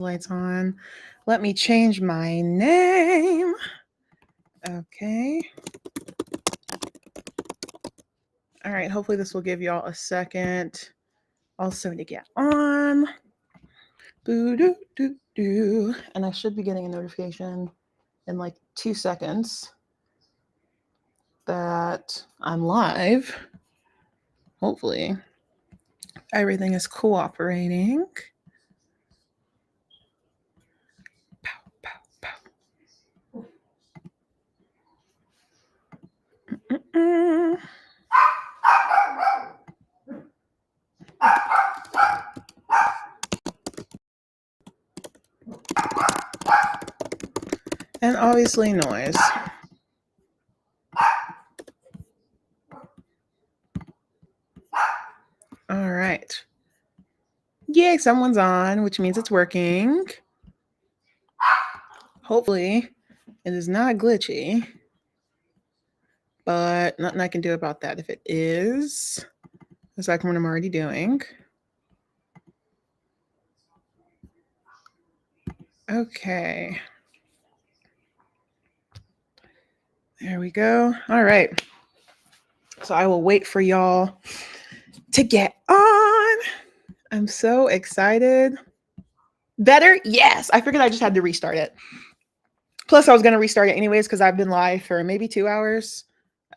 Lights on. Let me change my name. Okay. All right. Hopefully, this will give y'all a second also to get on. Boo doo doo doo. And I should be getting a notification in like 2 seconds that I'm live. Hopefully, everything is cooperating. Pow, pow, pow. Mm-mm. And obviously, noise. All right. Yay, someone's on, which means it's working. Hopefully, it is not glitchy, but nothing I can do about that if it is. Aside from what I'm already doing. Okay. There we go. All right. So I will wait for y'all to get on. I'm so excited. Better? Yes. I figured I just had to restart it. Plus, I was going to restart it anyways because I've been live for maybe 2 hours.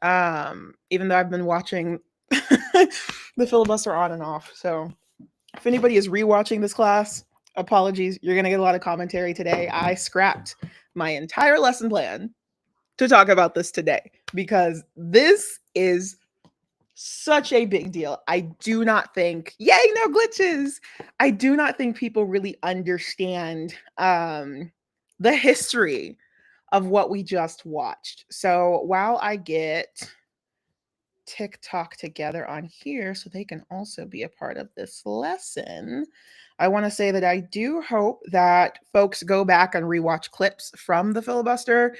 Even though I've been watching the filibuster on and off. So if anybody is rewatching this class, apologies. You're going to get a lot of commentary today. I scrapped my entire lesson plan to talk about this today because this is such a big deal. I do not think, yay, no glitches. I do not think people really understand the history of what we just watched. So while I get TikTok together on here so they can also be a part of this lesson, I want to say that I do hope that folks go back and rewatch clips from the filibuster.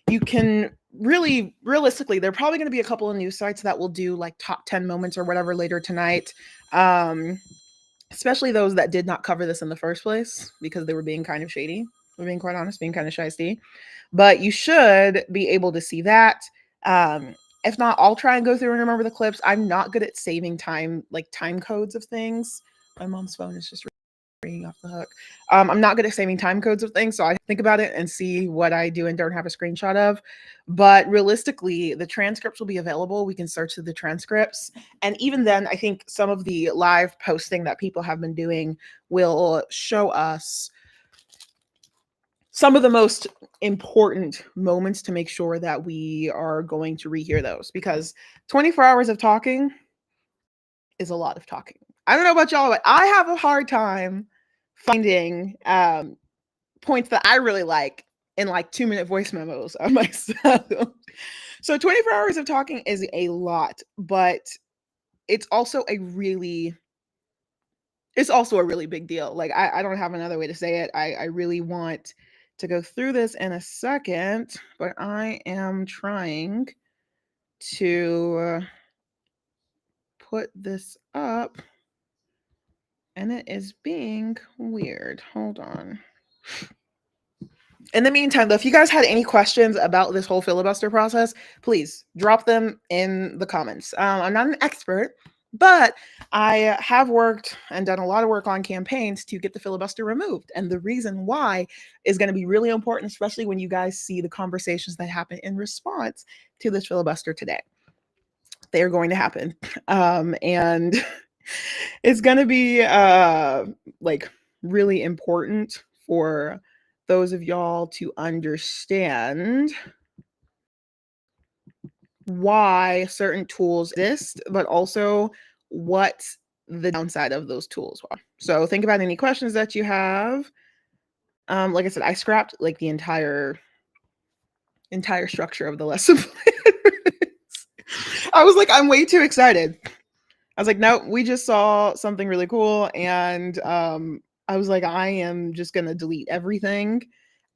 You can really, realistically, there are probably going to be a couple of news sites that will do like top 10 moments or whatever later tonight. Especially those that did not cover this in the first place because they were being kind of shady. We're being quite honest, being kind of shisty. But you should be able to see that. If not, I'll try and go through and remember the clips. I'm not good at saving time, like time codes of things. My mom's phone is just ringing off the hook. I'm not good at saving time codes of things, so I think about it and see what I do and don't have a screenshot of. But realistically, the transcripts will be available. We can search through the transcripts. And even then, I think some of the live posting that people have been doing will show us some of the most important moments to make sure that we are going to rehear those, because 24 hours of talking is a lot of talking. I don't know about y'all, but I have a hard time finding points that I really like in like 2-minute voice memos of myself. So 24 hours of talking is a lot, but it's also a really big deal. Like I don't have another way to say it. I really want to go through this in a second, but I am trying to put this up and it is being weird. Hold on. In the meantime, though, if you guys had any questions about this whole filibuster process, please drop them in the comments. I'm not an expert, but I have worked and done a lot of work on campaigns to get the filibuster removed. And the reason why is going to be really important, especially when you guys see the conversations that happen in response to this filibuster today. They are going to happen. And it's going to be like really important for those of y'all to understand why certain tools exist, but also what the downside of those tools are. So think about any questions that you have. Like I said, I scrapped like the entire structure of the lesson plan. I was like, I'm way too excited. I was like, no, we just saw something really cool. And I was like, I am just going to delete everything.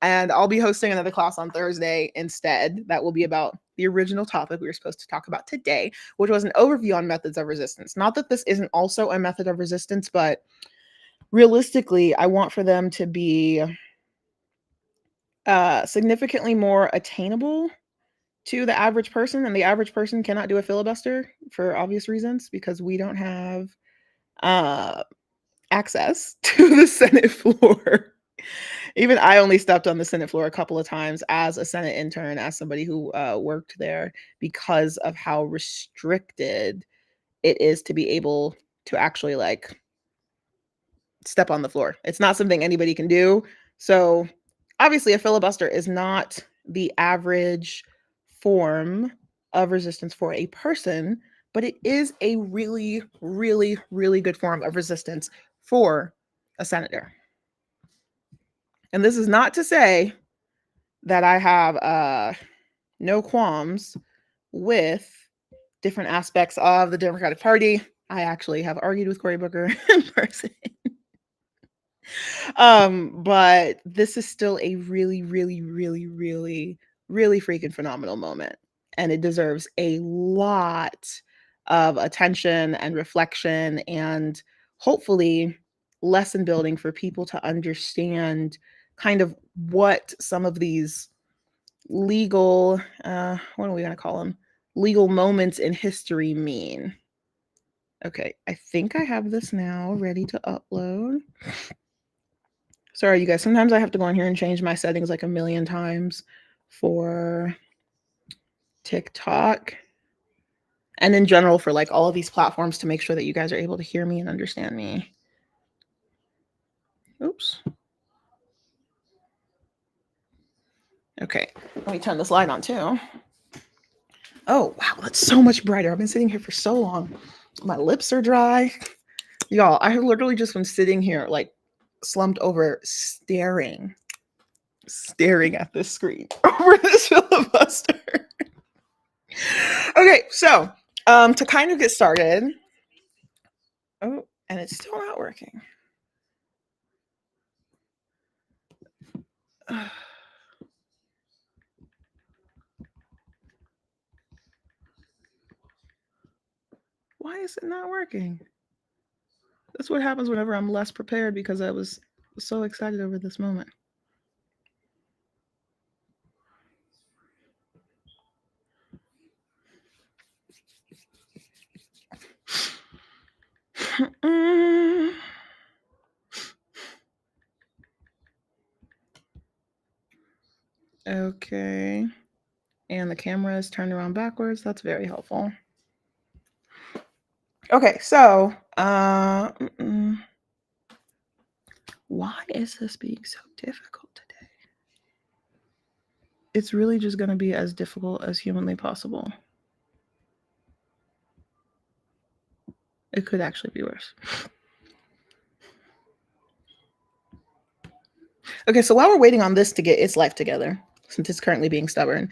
And I'll be hosting another class on Thursday instead. That will be about the original topic we were supposed to talk about today, which was an overview on methods of resistance. Not that this isn't also a method of resistance, but realistically, I want for them to be significantly more attainable to the average person, and the average person cannot do a filibuster for obvious reasons because we don't have uh, access to the Senate floor. Even I only stepped on the Senate floor a couple of times as a Senate intern, as somebody who worked there, because of how restricted it is to be able to actually like step on the floor. It's not something anybody can do. So obviously, a filibuster is not the average form of resistance for a person, but it is a really, really, really good form of resistance for a senator. And this is not to say that I have no qualms with different aspects of the Democratic Party. I actually have argued with Cory Booker in person. But this is still a really, really, really, really, really freaking phenomenal moment. And it deserves a lot of attention and reflection and hopefully lesson building for people to understand kind of what some of these legal, what are we going to call them? Legal moments in history mean. Okay, I think I have this now ready to upload. Sorry, you guys. Sometimes I have to go in here and change my settings like a million times for TikTok and in general for like all of these platforms to make sure that you guys are able to hear me and understand me. Oops. Okay, let me turn this light on too. Oh, wow, that's so much brighter. I've been sitting here for so long. My lips are dry. Y'all, I have literally just been sitting here like slumped over staring at this screen over this filibuster. Okay, so to kind of get started. Oh, and it's still not working. Why is it not working? That's what happens whenever I'm less prepared because I was so excited over this moment. Okay. And the camera is turned around backwards. That's very helpful. Okay, so why is this being so difficult today? It's really just going to be as difficult as humanly possible. It could actually be worse. Okay, so while we're waiting on this to get its life together, since it's currently being stubborn,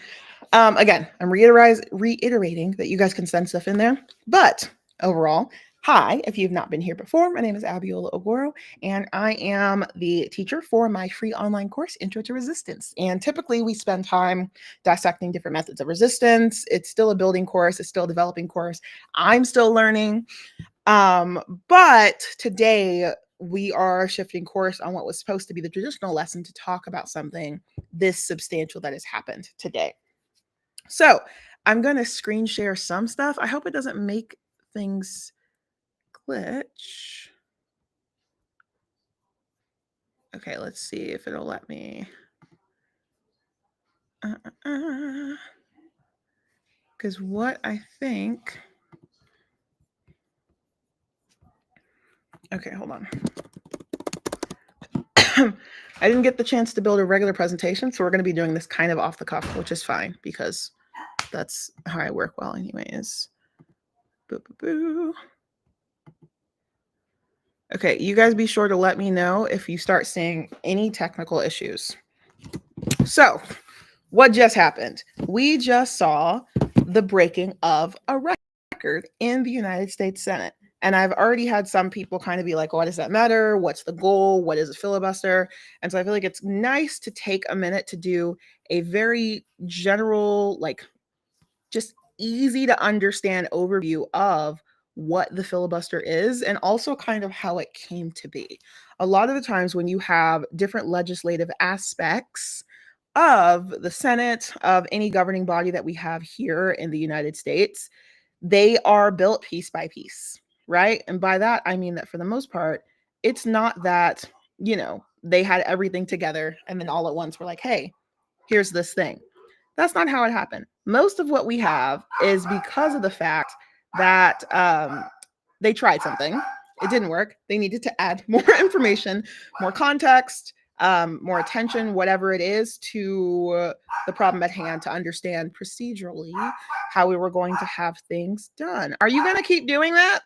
again, I'm reiterating that you guys can send stuff in there. But overall, hi, if you've not been here before, my name is Abiola Ogoro, and I am the teacher for my free online course, Intro to Resistance. And typically we spend time dissecting different methods of resistance. It's still a building course. It's still a developing course. I'm still learning. But today we are shifting course on what was supposed to be the traditional lesson to talk about something this substantial that has happened today. So I'm going to screen share some stuff. I hope it doesn't make things glitch. Okay, let's see if it'll let me. Because what I think. Okay, hold on. I didn't get the chance to build a regular presentation, so we're going to be doing this kind of off the cuff, which is fine because that's how I work well anyways. Boo, boo, boo. Okay, you guys be sure to let me know if you start seeing any technical issues. So, what just happened? We just saw the breaking of a record in the United States Senate. And I've already had some people kind of be like, what does that matter? What's the goal? What is a filibuster? And so I feel like it's nice to take a minute to do a very general, like just easy to understand overview of what the filibuster is and also kind of how it came to be. A lot of the times when you have different legislative aspects of the Senate, of any governing body that we have here in the United States, they are built piece by piece, right? And by that, I mean that for the most part, it's not that, they had everything together and then all at once we're like, hey, here's this thing. That's not how it happened. Most of what we have is because of the fact that they tried something. It didn't work. They needed to add more information, more context, more attention, whatever it is, to the problem at hand to understand procedurally how we were going to have things done. Are you going to keep doing that?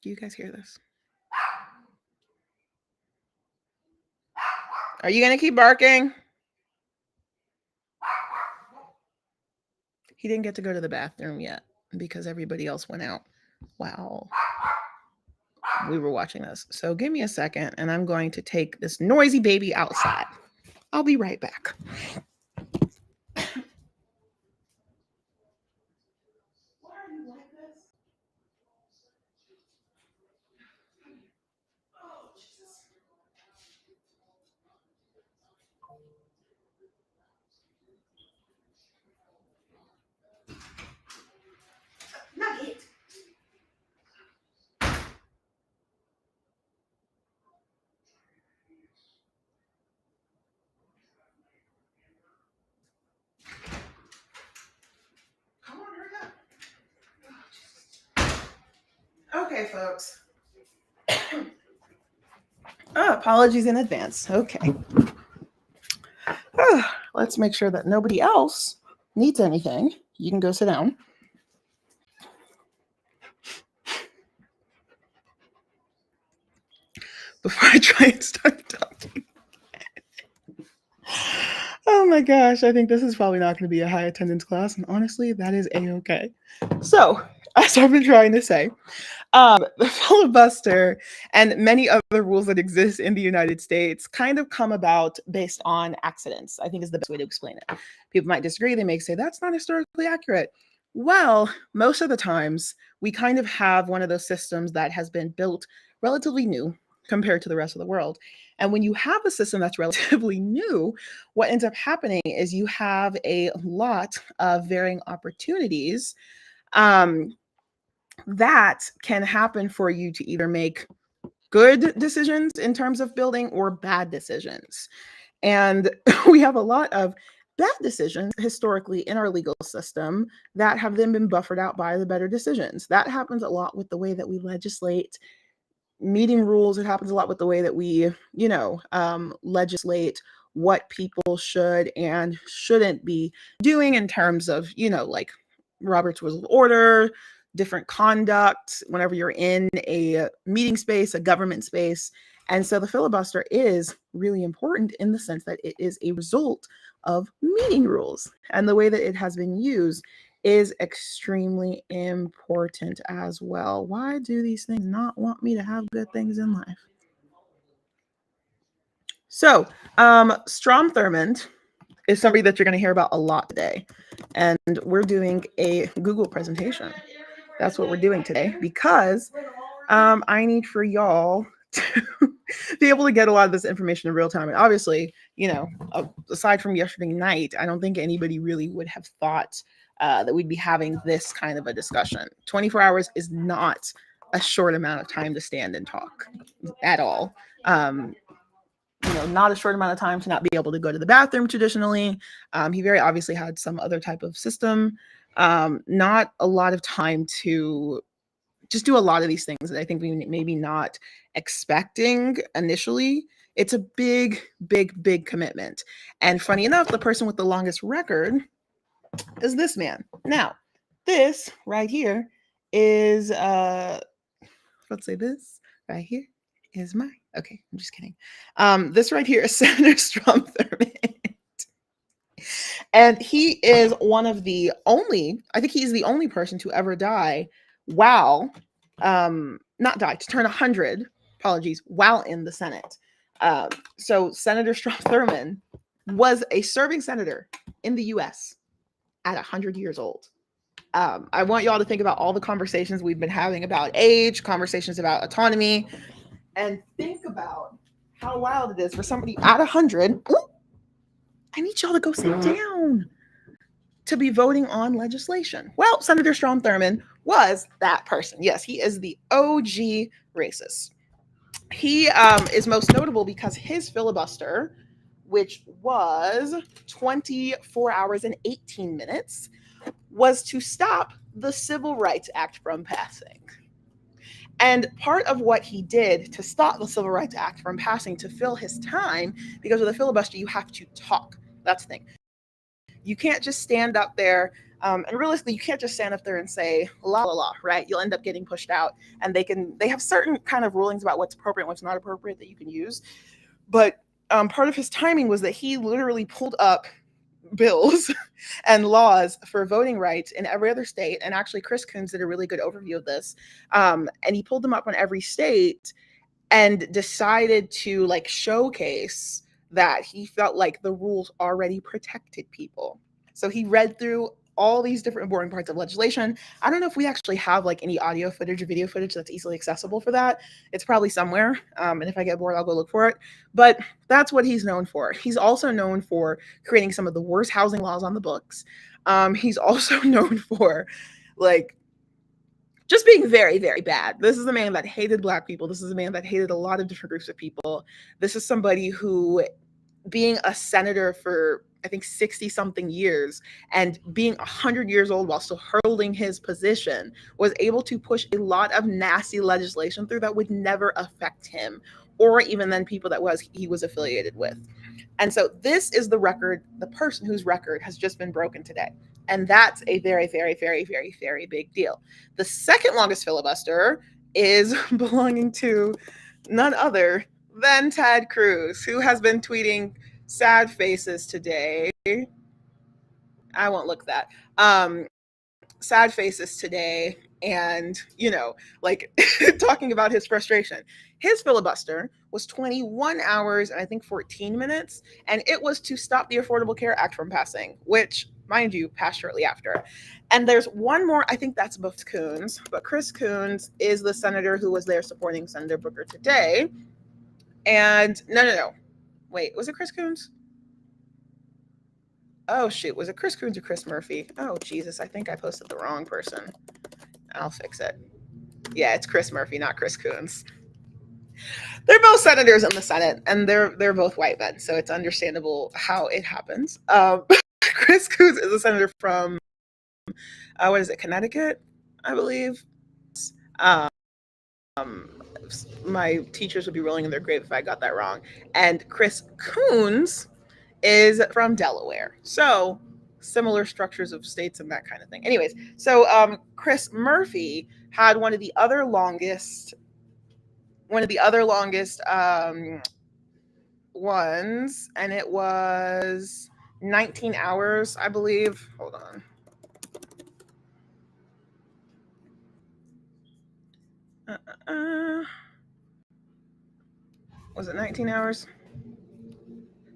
Do you guys hear this? Are you going to keep barking? He didn't get to go to the bathroom yet because everybody else went out. Wow. We were watching this. So give me a second and I'm going to take this noisy baby outside. I'll be right back. Nugget. Come on, hurry up. Okay, folks. Apologies in advance. Okay. Let's make sure that nobody else needs anything. You can go sit down. Before I try and start talking. Oh my gosh, I think this is probably not going to be a high attendance class. And honestly, that is A-okay. So, as I've been trying to say, the filibuster and many other rules that exist in the United States kind of come about based on accidents, I think is the best way to explain it. People might disagree. They may say that's not historically accurate. Well, most of the times, we kind of have one of those systems that has been built relatively new compared to the rest of the world. And when you have a system that's relatively new, what ends up happening is you have a lot of varying opportunities that can happen for you to either make good decisions in terms of building or bad decisions. And we have a lot of bad decisions historically in our legal system that have then been buffered out by the better decisions. That happens a lot with the way that we legislate meeting rules. It happens a lot with the way that we, legislate what people should and shouldn't be doing in terms of, like Robert's Rules of Order, different conduct whenever you're in a meeting space, a government space. And so the filibuster is really important in the sense that it is a result of meeting rules. And the way that it has been used is extremely important as well. Why do these things not want me to have good things in life? So, Strom Thurmond is somebody that you're going to hear about a lot today. And we're doing a Google presentation. That's what we're doing today because I need for y'all to be able to get a lot of this information in real time. And obviously, aside from yesterday night, I don't think anybody really would have thought that we'd be having this kind of a discussion. 24 hours is not a short amount of time to stand and talk at all. Not a short amount of time to not be able to go to the bathroom traditionally. He very obviously had some other type of system. Not a lot of time to just do a lot of these things that I think we maybe not expecting initially. It's a big, big, big commitment. And funny enough, the person with the longest record is this man. Now, this right here is let's say this right here is mine. Okay, I'm just kidding. This right here is Senator Strom Thurmond. And he is one of the only, I think he's the only person to ever die while, not die, to turn 100, apologies, while in the Senate. So Senator Strom Thurmond was a serving senator in the U.S. at 100 years old. I want y'all to think about all the conversations we've been having about age, conversations about autonomy, and think about how wild it is for somebody at 100. I need y'all to go sit down to be voting on legislation. Well, Senator Strom Thurmond was that person. Yes, he is the OG racist. He is most notable because his filibuster, which was 24 hours and 18 minutes, was to stop the Civil Rights Act from passing. And part of what he did to stop the Civil Rights Act from passing to fill his time, because with a filibuster, you have to talk. That's the thing. You can't just stand up there. And realistically, you can't just stand up there and say la la la, right? You'll end up getting pushed out, and they have certain kind of rulings about what's appropriate and what's not appropriate that you can use. But part of his timing was that he literally pulled up bills and laws for voting rights in every other state. And actually, Chris Coons did a really good overview of this. And he pulled them up on every state and decided to like showcase that he felt like the rules already protected people. So he read through all these different important parts of legislation. I don't know if we actually have like any audio footage or video footage that's easily accessible for that. It's probably somewhere. And if I get bored, I'll go look for it. But that's what he's known for. He's also known for creating some of the worst housing laws on the books. He's also known for like just being very, very bad. This is a man that hated Black people. This is a man that hated a lot of different groups of people. This is somebody who, being a senator for, I think, 60 something years and being 100 years old while still holding his position, was able to push a lot of nasty legislation through that would never affect him or even then people that he was affiliated with. And so this is the record, the person whose record has just been broken today. And that's a very, very, very, very, very big deal. The second longest filibuster is belonging to none other than Ted Cruz, who has been tweeting sad faces today. I won't look at that. Sad faces today, and like talking about his frustration. His filibuster was 21 hours and I think 14 minutes, and it was to stop the Affordable Care Act from passing, which, mind you, passed shortly after. And there's one more, I think that's Buff Coons, but Chris Coons is the senator who was there supporting Senator Booker today. And no. Wait, was it Chris Coons? Oh shoot, was it Chris Coons or Chris Murphy? Oh Jesus, I think I posted the wrong person. I'll fix it. Yeah, it's Chris Murphy, not Chris Coons. They're both senators in the Senate, and they're both white men, so it's understandable how it happens. Chris Coons is a senator from what is it, Connecticut, I believe. My teachers would be rolling in their grave if I got that wrong. And Chris Coons is from Delaware. So similar structures of states and that kind of thing. Anyways, so Chris Murphy had one of the other longest ones, and it was 19 hours, I believe. Hold on. Was it 19 hours?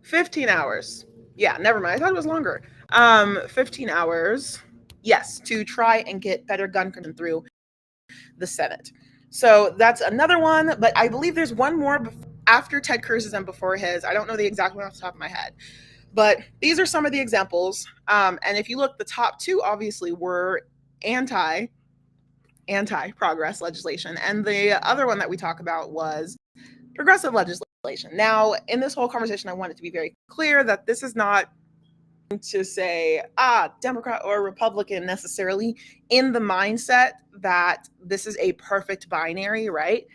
15 hours. Yeah, never mind. I thought it was longer. 15 hours. Yes, to try and get better gun control through the Senate. So that's another one, but I believe there's one more after Ted Cruz's and before his. I don't know the exact one off the top of my head, but these are some of the examples. And if you look, the top two obviously were anti-progress legislation, and the other one that we talk about was progressive legislation. Now, in this whole conversation, I want it to be very clear that this is not to say, Democrat or Republican necessarily, in the mindset that this is a perfect binary, right?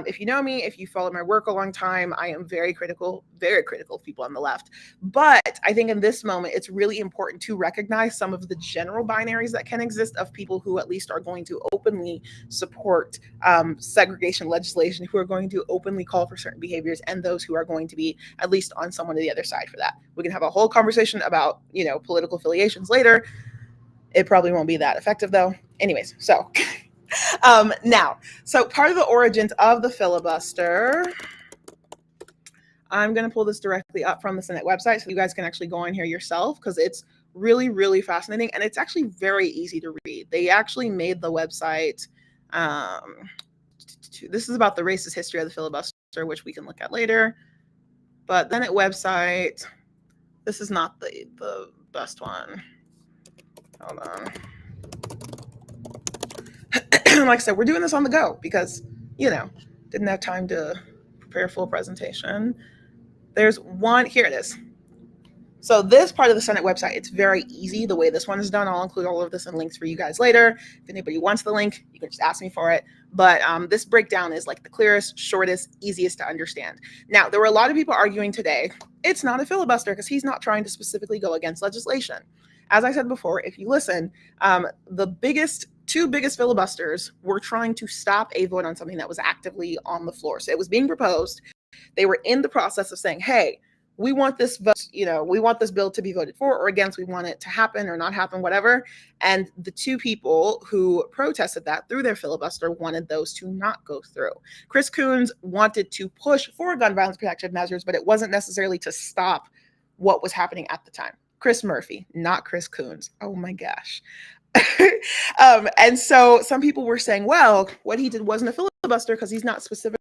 If you know me, if you follow my work a long time, I am very critical of people on the left. But I think in this moment, it's really important to recognize some of the general binaries that can exist of people who at least are going to openly support segregation legislation, who are going to openly call for certain behaviors, and those who are going to be at least on someone to the other side for that. We can have a whole conversation about, political affiliations later. It probably won't be that effective though. Anyways, so now, so part of the origins of the filibuster I'm going to pull this directly up from the Senate website so you guys can actually go in here yourself, because it's really, really fascinating. And it's actually very easy to read. They actually made the website. This is about the racist history of the filibuster, which we can look at later. But then at website, this is not the best one. Hold on. Like I said, we're doing this on the go because, didn't have time to prepare a full presentation. There's one, here it is. So this part of the Senate website, it's very easy the way this one is done. I'll include all of this in links for you guys later. If anybody wants the link, you can just ask me for it. But this breakdown is like the clearest, shortest, easiest to understand. Now, there were a lot of people arguing today, it's not a filibuster because he's not trying to specifically go against legislation. As I said before, if you listen, the two biggest filibusters were trying to stop a vote on something that was actively on the floor. So it was being proposed. They were in the process of saying, hey, we want this vote, we want this bill to be voted for or against. We want it to happen or not happen, whatever. And the two people who protested that through their filibuster wanted those to not go through. Chris Coons wanted to push for gun violence protection measures, but it wasn't necessarily to stop what was happening at the time. Chris Murphy, not Chris Coons. Oh my gosh. And so some people were saying, well, what he did wasn't a filibuster because he's not specifically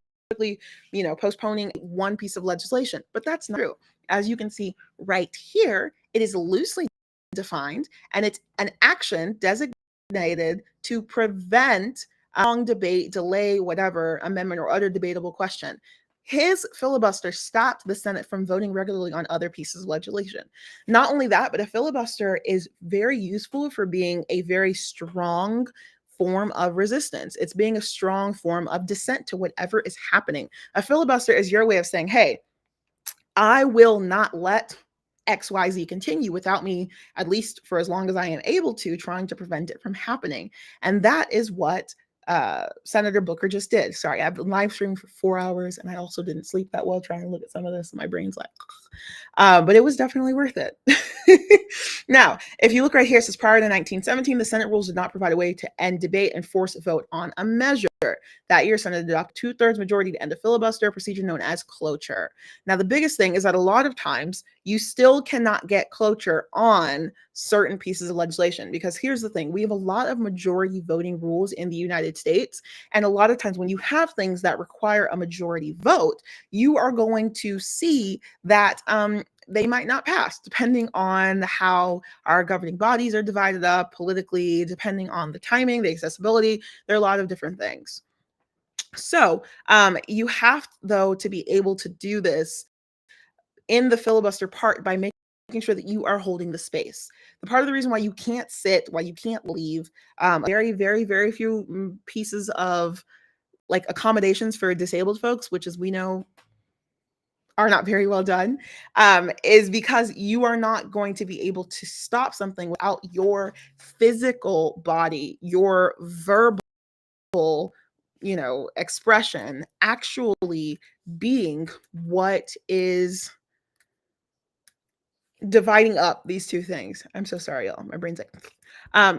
postponing one piece of legislation. But that's not true. As you can see right here, it is loosely defined, and it's an action designated to prevent a long debate, delay, whatever, amendment, or other debatable question. His filibuster stopped the Senate from voting regularly on other pieces of legislation. Not only that, but a filibuster is very useful for being a very strong form of resistance. It's being a strong form of dissent to whatever is happening. A filibuster is your way of saying, hey, I will not let XYZ continue without me, at least for as long as I am able to, trying to prevent it from happening. And that is what Senator Booker just did. Sorry, I've been live streaming for 4 hours and I also didn't sleep that well trying to look at some of this. And my brain's like, but it was definitely worth it. Now, if you look right here, it says prior to 1917, the Senate rules did not provide a way to end debate and force a vote on a measure. That year, Senate adopted 2/3 majority to end a filibuster, a procedure known as cloture. Now, the biggest thing is that a lot of times you still cannot get cloture on certain pieces of legislation, because here's the thing. We have a lot of majority voting rules in the United States. And a lot of times when you have things that require a majority vote, you are going to see that they might not pass, depending on how our governing bodies are divided up politically, depending on the timing, the accessibility. There are a lot of different things. So you have, though, to be able to do this in the filibuster part by making sure that you are holding the space. The part of the reason why you can't sit, why you can't leave, very, very, very few pieces of like accommodations for disabled folks, which as we know are not very well done, is because you are not going to be able to stop something without your physical body, your verbal, expression actually being what is dividing up these two things. I'm so sorry, y'all. My brain's like,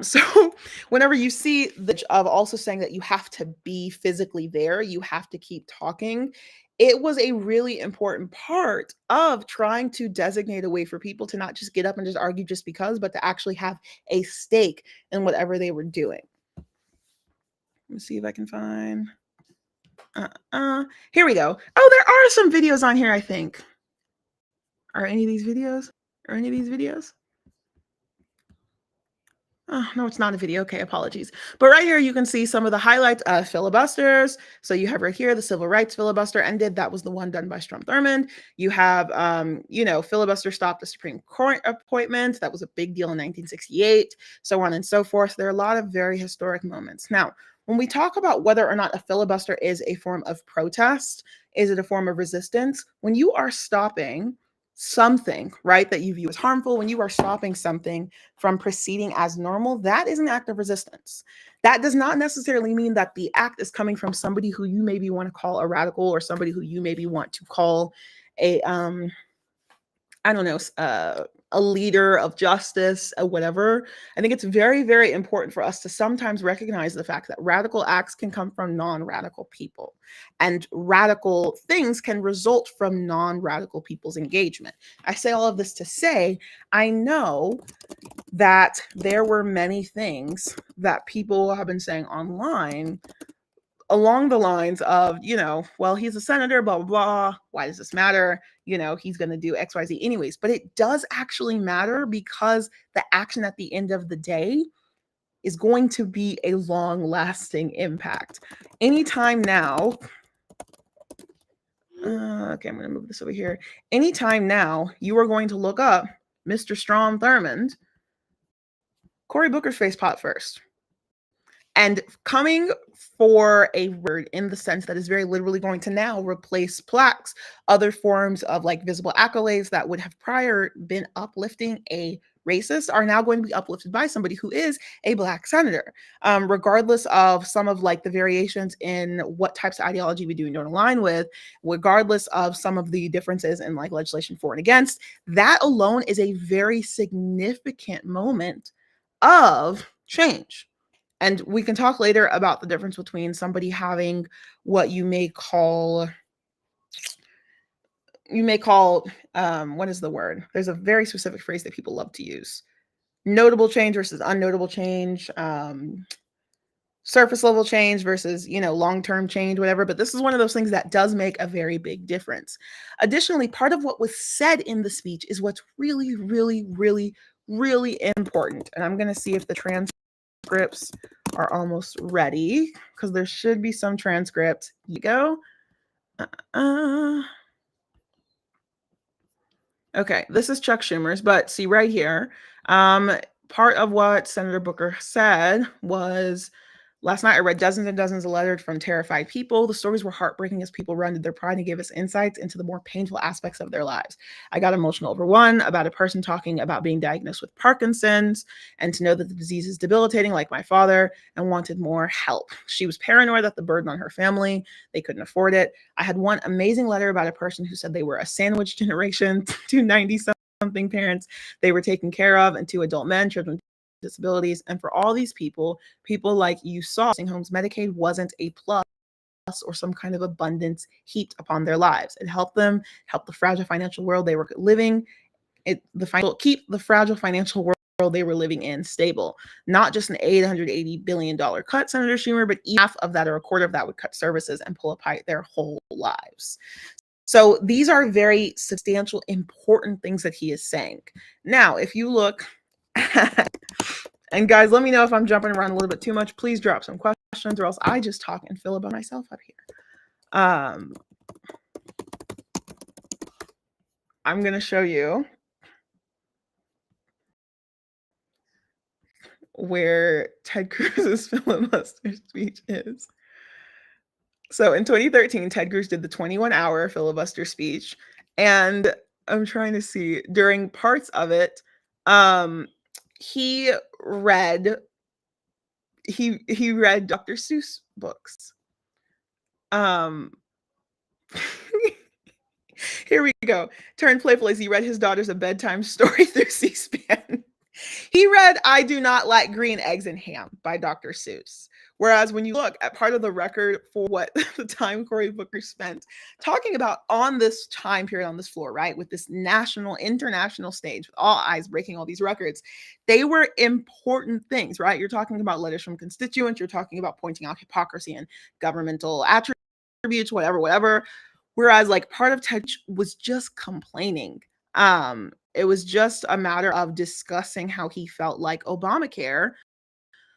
so whenever you see the of also saying that you have to be physically there, you have to keep talking. It was a really important part of trying to designate a way for people to not just get up and just argue just because, but to actually have a stake in whatever they were doing. Let me see if I can find. Here we go. Oh, there are some videos on here, I think. Are any of these videos? Oh, no, it's not a video. Okay, apologies. But right here, you can see some of the highlights of filibusters. So you have right here, the civil rights filibuster ended. That was the one done by Strom Thurmond. You have, filibuster stopped the Supreme Court appointment. That was a big deal in 1968, so on and so forth. There are a lot of very historic moments. Now, when we talk about whether or not a filibuster is a form of protest, is it a form of resistance? When you are stopping something, right, that you view as harmful, when you are stopping something from proceeding as normal, that is an act of resistance. That does not necessarily mean that the act is coming from somebody who you maybe want to call a radical or somebody who you maybe want to call a a leader of justice, whatever. I think it's very, very important for us to sometimes recognize the fact that radical acts can come from non-radical people, and radical things can result from non-radical people's engagement. I say all of this to say, I know that there were many things that people have been saying online along the lines of, well, he's a senator, blah, blah, blah. Why does this matter? He's going to do X, Y, Z anyways. But it does actually matter, because the action at the end of the day is going to be a long lasting impact. Anytime now, okay, I'm going to move this over here. Anytime now you are going to look up Mr. Strom Thurmond, Cory Booker's face popped first. And coming for a word in the sense that is very literally going to now replace plaques, other forms of like visible accolades that would have prior been uplifting a racist are now going to be uplifted by somebody who is a Black senator, regardless of some of like the variations in what types of ideology we do and don't align with, regardless of some of the differences in like legislation for and against. That alone is a very significant moment of change. And we can talk later about the difference between somebody having what you may call, what is the word? There's a very specific phrase that people love to use. Notable change versus unnotable change, surface level change versus, long-term change, whatever. But this is one of those things that does make a very big difference. Additionally, part of what was said in the speech is what's really, really, really, really important. And I'm going to see if the transcripts are almost ready, because there should be some transcript. Here you go. Okay, this is Chuck Schumer's, but see right here, part of what Senator Booker said was, last night I read dozens and dozens of letters from terrified people. The stories were heartbreaking as people rendered their pride and gave us insights into the more painful aspects of their lives. I got emotional over one about a person talking about being diagnosed with Parkinson's and to know that the disease is debilitating, like my father, and wanted more help. She was paranoid that the burden on her family, they couldn't afford it. I had one amazing letter about a person who said they were a sandwich generation to 90-something parents they were taken care of, and two adult men, children with disabilities. And for all these people like you saw, nursing homes, Medicaid wasn't a plus or some kind of abundance heaped upon their lives. It helped them help the fragile financial world they were living. Keep the fragile financial world they were living in stable. Not just an $880 billion cut, Senator Schumer, but half of that or a quarter of that would cut services and pull apart their whole lives. So these are very substantial, important things that he is saying. Now, if you look and guys, let me know if I'm jumping around a little bit too much. Please drop some questions, or else I just talk and fill about myself up here. I'm going to show you where Ted Cruz's filibuster speech is. So in 2013, Ted Cruz did the 21-hour filibuster speech, and I'm trying to see, during parts of it, he read Dr. Seuss books. Here we go. Turned playful as he read his daughters a bedtime story through C-SPAN. He read I Do Not Like Green Eggs and Ham by Dr. Seuss. Whereas when you look at part of the record for what the time Cory Booker spent talking about on this time period on this floor, right, with this national, international stage, with all eyes breaking all these records, they were important things, right? You're talking about letters from constituents. You're talking about pointing out hypocrisy and governmental attributes, whatever. Whereas like part of Ted was just complaining. It was just a matter of discussing how he felt like Obamacare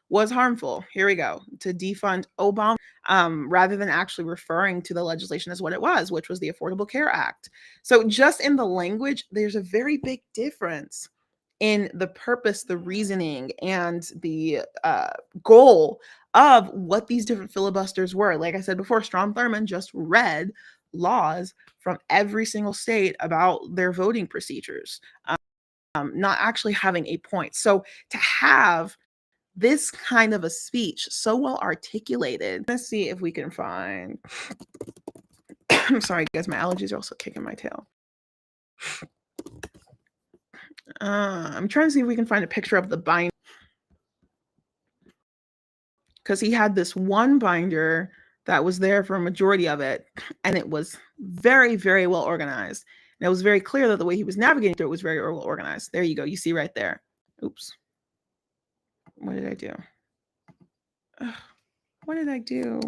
was harmful. Here we go. To defund Obama, rather than actually referring to the legislation as what it was, which was the Affordable Care Act. So just in the language, there's a very big difference in the purpose, the reasoning, and the goal of what these different filibusters were. Like I said before, Strom Thurmond just read laws from every single state about their voting procedures, not actually having a point. So to have this kind of a speech so well articulated, let's see if we can find, I'm sorry guys, my allergies are also kicking my tail. I'm trying to see if we can find a picture of the binder, because he had this one binder that was there for a majority of it, and it was very, very well organized. And it was very clear that the way he was navigating through it was very well organized. There you go. You see right there. Oops. What did I do? Ugh, what did I do?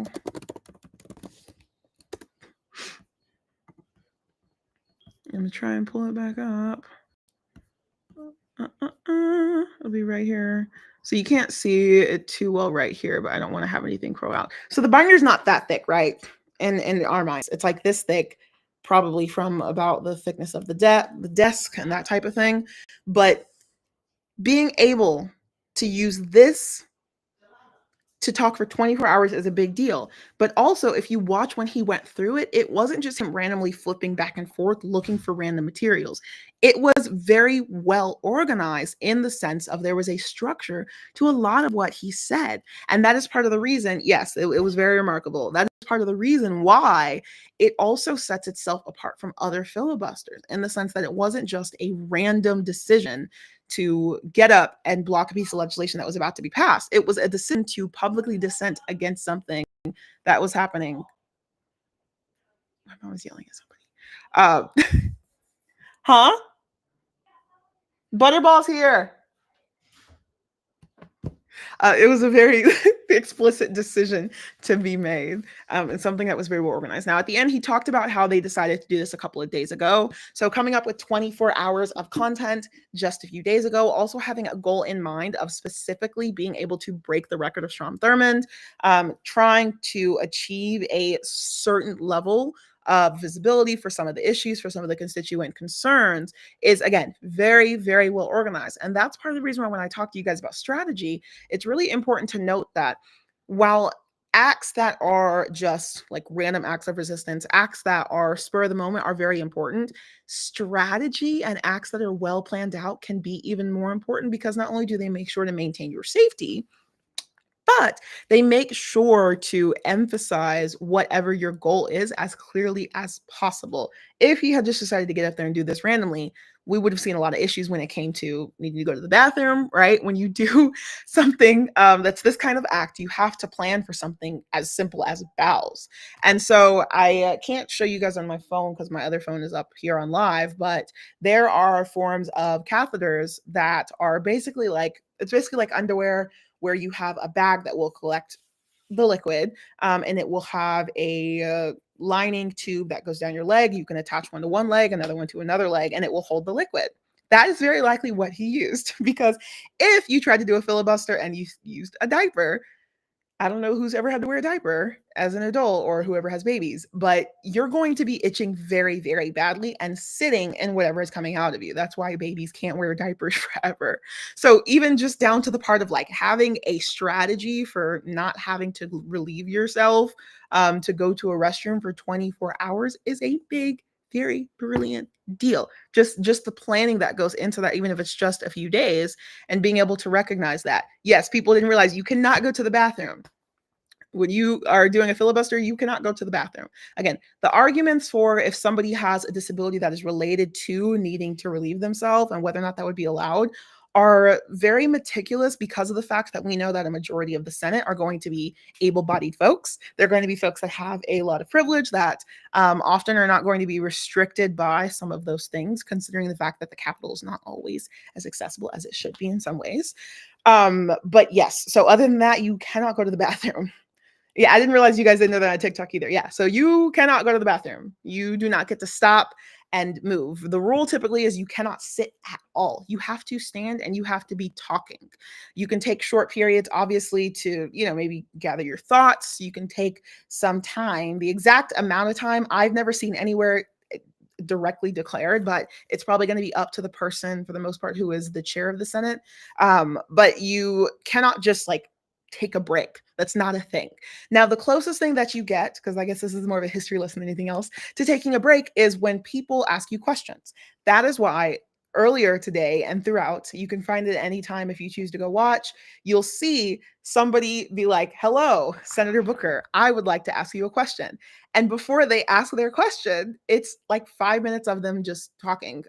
I'm gonna try and pull it back up. It'll be right here. So you can't see it too well right here, but I don't want to have anything crow out. So the binder's not that thick, right? In our minds, it's like this thick, probably from about the thickness of the desk and that type of thing. But being able to use this to talk for 24 hours is a big deal. But also, if you watch when he went through it, it wasn't just him randomly flipping back and forth looking for random materials. It was very well organized in the sense of there was a structure to a lot of what he said. And that is part of the reason, yes, it was very remarkable. That is part of the reason why it also sets itself apart from other filibusters in the sense that it wasn't just a random decision to get up and block a piece of legislation that was about to be passed. It was a decision to publicly dissent against something that was happening. My mom was yelling at somebody. Huh? Butterball's here. It was a very explicit decision to be made, and something that was very well organized. Now, at the end, he talked about how they decided to do this a couple of days ago. So, coming up with 24 hours of content just a few days ago, also having a goal in mind of specifically being able to break the record of Strom Thurmond, trying to achieve a certain level of visibility for some of the issues, for some of the constituent concerns, is again very, very well organized. And that's part of the reason why when I talk to you guys about strategy, it's really important to note that while acts that are just like random acts of resistance, acts that are spur of the moment are very important, strategy and acts that are well planned out can be even more important, because not only do they make sure to maintain your safety, but they make sure to emphasize whatever your goal is as clearly as possible. If he had just decided to get up there and do this randomly, we would have seen a lot of issues when it came to needing to go to the bathroom, right? When you do something that's this kind of act, you have to plan for something as simple as bowels. And so I can't show you guys on my phone because my other phone is up here on live, but there are forms of catheters that are basically like, it's basically like underwear, where you have a bag that will collect the liquid, and it will have a lining tube that goes down your leg. You can attach one to one leg, another one to another leg, and it will hold the liquid. That is very likely what he used, because if you tried to do a filibuster and you used a diaper, I don't know who's ever had to wear a diaper as an adult or whoever has babies, but you're going to be itching very, very badly and sitting in whatever is coming out of you. That's why babies can't wear diapers forever. So, even just down to the part of like having a strategy for not having to relieve yourself, to go to a restroom for 24 hours is a big, very brilliant deal. Just the planning that goes into that, even if it's just a few days, and being able to recognize that. Yes, people didn't realize you cannot go to the bathroom. When you are doing a filibuster, you cannot go to the bathroom. Again, the arguments for if somebody has a disability that is related to needing to relieve themselves and whether or not that would be allowed are very meticulous, because of the fact that we know that a majority of the Senate are going to be able-bodied folks. They're going to be folks that have a lot of privilege that often are not going to be restricted by some of those things, considering the fact that the Capitol is not always as accessible as it should be in some ways. But yes, so other than that, you cannot go to the bathroom. Yeah, I didn't realize you guys didn't know that on TikTok either. Yeah, so you cannot go to the bathroom. You do not get to stop and move. The rule typically is you cannot sit at all. You have to stand and you have to be talking. You can take short periods, obviously, to, maybe gather your thoughts. You can take some time. The exact amount of time, I've never seen anywhere directly declared, but it's probably going to be up to the person, for the most part, who is the chair of the Senate. But you cannot just like take a break. That's not a thing. Now, the closest thing that you get, because I guess this is more of a history lesson than anything else, to taking a break is when people ask you questions. That is why earlier today and throughout. You can find it anytime if you choose to go watch. You'll see somebody be like, "Hello, Senator Booker, I would like to ask you a question." And before they ask their question, it's like 5 minutes of them just talking.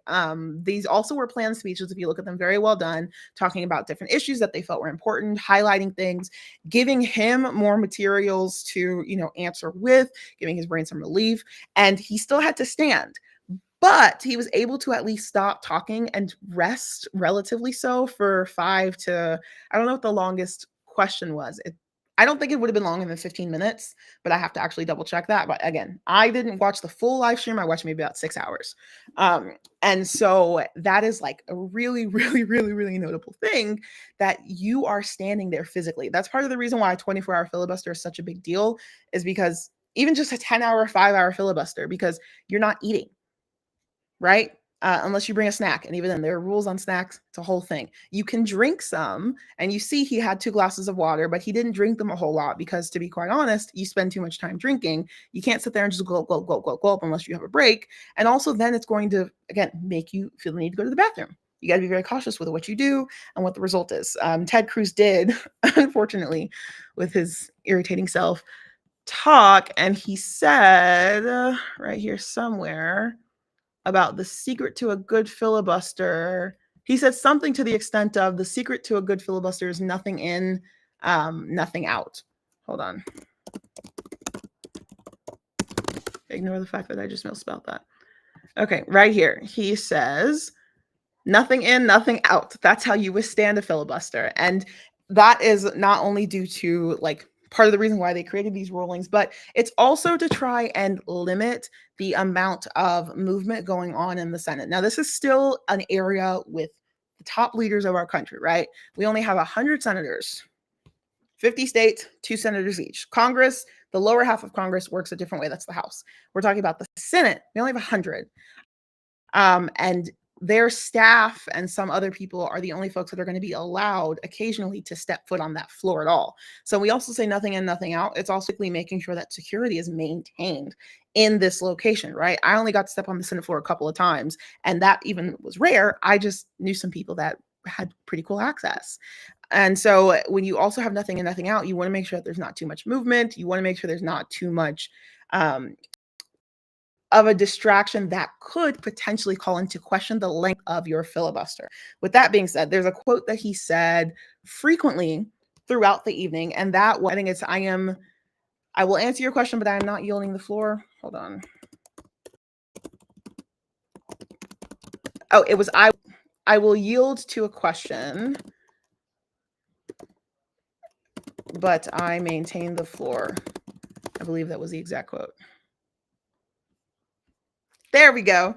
These also were planned speeches, if you look at them, very well done, talking about different issues that they felt were important, highlighting things, giving him more materials to, answer with, giving his brain some relief. And he still had to stand. But he was able to at least stop talking and rest relatively so for 5 to, I don't know what the longest question was. I don't think it would have been longer than 15 minutes, but I have to actually double check that. But again, I didn't watch the full live stream. I watched maybe about 6 hours. And so that is like a really, really, really, really notable thing, that you are standing there physically. That's part of the reason why a 24-hour filibuster is such a big deal, is because even just a 10-hour, 5-hour filibuster, because you're not eating, right? Unless you bring a snack. And even then, there are rules on snacks. It's a whole thing. You can drink some, and you see he had 2 glasses of water, but he didn't drink them a whole lot because, to be quite honest, you spend too much time drinking. You can't sit there and just gulp, gulp, gulp, gulp, gulp unless you have a break. And also then it's going to, again, make you feel the need to go to the bathroom. You got to be very cautious with what you do and what the result is. Ted Cruz did, unfortunately, with his irritating self, talk, and he said right here somewhere about the secret to a good filibuster. He said something to the extent of, the secret to a good filibuster is nothing in, nothing out. Hold on. Ignore the fact that I just misspelled that. Okay, right here. He says, nothing in, nothing out. That's how you withstand a filibuster. And that is not only due to like part of the reason why they created these rulings, but it's also to try and limit the amount of movement going on in the Senate. Now, this is still an area with the top leaders of our country, right? We only have 100 senators, 50 states, 2 senators each. Congress, the lower half of Congress works a different way. That's the House. We're talking about the Senate. We only have 100. And their staff and some other people are the only folks that are going to be allowed occasionally to step foot on that floor at all. So we also say nothing in, nothing out. It's also making sure that security is maintained in this location, right? I only got to step on the Senate floor a couple of times, and that even was rare. I just knew some people that had pretty cool access. And so when you also have nothing in, nothing out, you want to make sure that there's not too much movement. You want to make sure there's not too much of a distraction that could potentially call into question the length of your filibuster. With that being said, there's a quote that he said frequently throughout the evening, and that I think it's, I will answer your question, but I am not yielding the floor. Hold on. Oh, it was, I will yield to a question, but I maintain the floor. I believe that was the exact quote. There we go.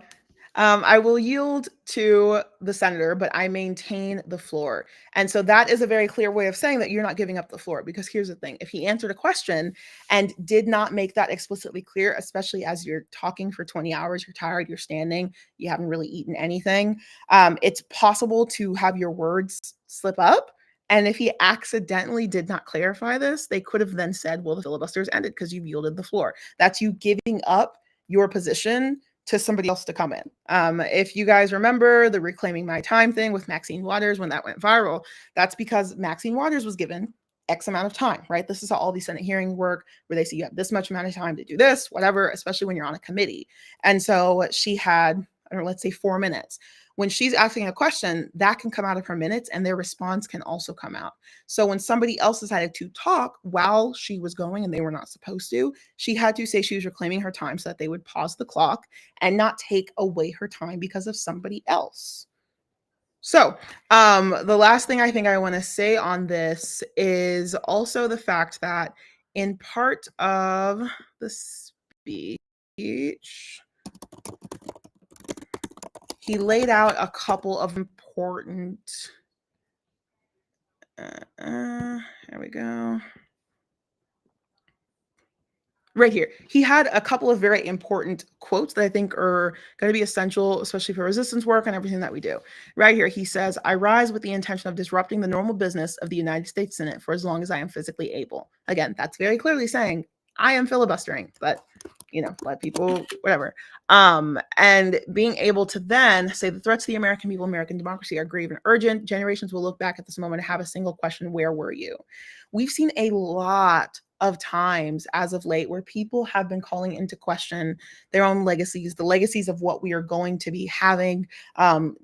I will yield to the senator, but I maintain the floor. And so that is a very clear way of saying that you're not giving up the floor, because here's the thing. If he answered a question and did not make that explicitly clear, especially as you're talking for 20 hours, you're tired, you're standing, you haven't really eaten anything, it's possible to have your words slip up. And if he accidentally did not clarify this, they could have then said, well, the filibuster is ended because you've yielded the floor. That's you giving up your position to somebody else to come in. If you guys remember the Reclaiming My Time thing with Maxine Waters, when that went viral, that's because Maxine Waters was given X amount of time, right? This is how all these Senate hearings work, where they say you have this much amount of time to do this, whatever, especially when you're on a committee. And so she had, or let's say 4 minutes. When she's asking a question, that can come out of her minutes, and their response can also come out. So when somebody else decided to talk while she was going and they were not supposed to, she had to say she was reclaiming her time so that they would pause the clock and not take away her time because of somebody else. So the last thing I think I want to say on this is also the fact that in part of the speech, he laid out a couple of important, here we go. Right here. He had a couple of very important quotes that I think are going to be essential, especially for resistance work and everything that we do. Right here, he says, I rise with the intention of disrupting the normal business of the United States Senate for as long as I am physically able. Again, that's very clearly saying I am filibustering, but let people, whatever. And being able to then say the threats to the American people, American democracy are grave and urgent. Generations will look back at this moment and have a single question: where were you? We've seen a lot of times as of late where people have been calling into question their own legacies, the legacies of what we are going to be having,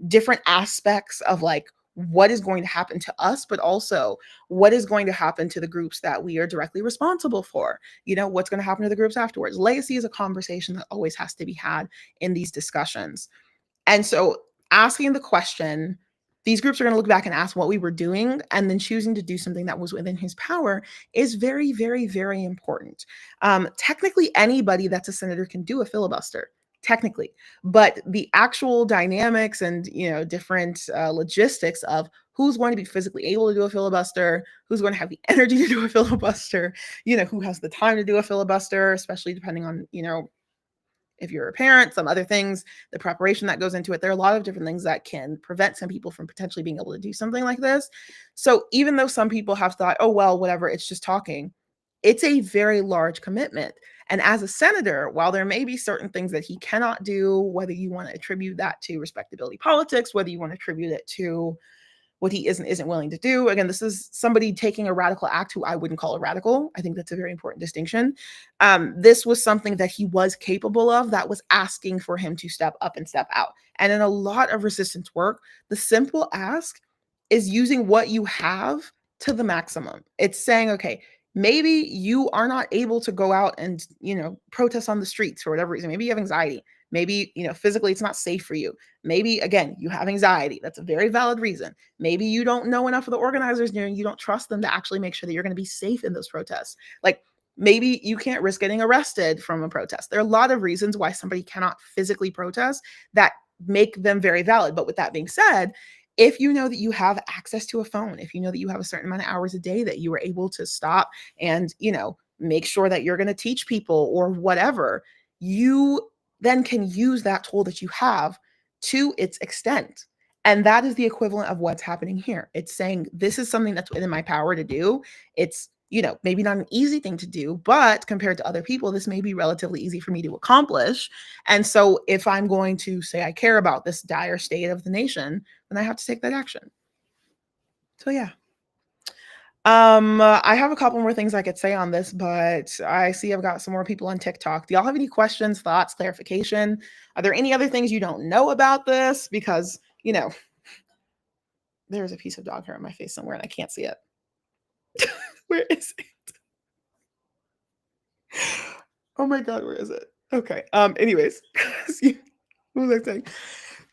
different aspects of like what is going to happen to us, but also what is going to happen to the groups that we are directly responsible for. What's going to happen to the groups afterwards. Legacy is a conversation that always has to be had in these discussions. And so asking the question, these groups are going to look back and ask what we were doing, and then choosing to do something that was within his power is very, very, very important. Technically, anybody that's a senator can do a filibuster, technically, but the actual dynamics and different logistics of who's going to be physically able to do a filibuster, who's going to have the energy to do a filibuster, who has the time to do a filibuster, especially depending on if you're a parent, some other things, the preparation that goes into it. There are a lot of different things that can prevent some people from potentially being able to do something like this. So even though some people have thought, oh, well, whatever, it's just talking, it's a very large commitment. And as a senator, while there may be certain things that he cannot do, whether you want to attribute that to respectability politics, whether you want to attribute it to what he isn't willing to do. Again, this is somebody taking a radical act who I wouldn't call a radical. I think that's a very important distinction. This was something that he was capable of, that was asking for him to step up and step out. And in a lot of resistance work, the simple ask is using what you have to the maximum. It's saying, okay, maybe you are not able to go out and, protest on the streets for whatever reason. Maybe you have anxiety. Maybe, physically it's not safe for you. Maybe, again, you have anxiety. That's a very valid reason. Maybe you don't know enough of the organizers and you don't trust them to actually make sure that you're going to be safe in those protests. Like maybe you can't risk getting arrested from a protest. There are a lot of reasons why somebody cannot physically protest that make them very valid. But with that being said, if you know that you have access to a phone, if you know that you have a certain amount of hours a day that you are able to stop and, make sure that you're going to teach people or whatever, you then can use that tool that you have to its extent. And that is the equivalent of what's happening here. It's saying, this is something that's within my power to do. It's, maybe not an easy thing to do, but compared to other people, this may be relatively easy for me to accomplish. And so if I'm going to say I care about this dire state of the nation, then I have to take that action. So yeah. I have a couple more things I could say on this, but I see I've got some more people on TikTok. Do y'all have any questions, thoughts, clarification? Are there any other things you don't know about this? Because, there's a piece of dog hair on my face somewhere and I can't see it. Where is it? Oh my God, where is it? Okay. Anyways, what was I saying?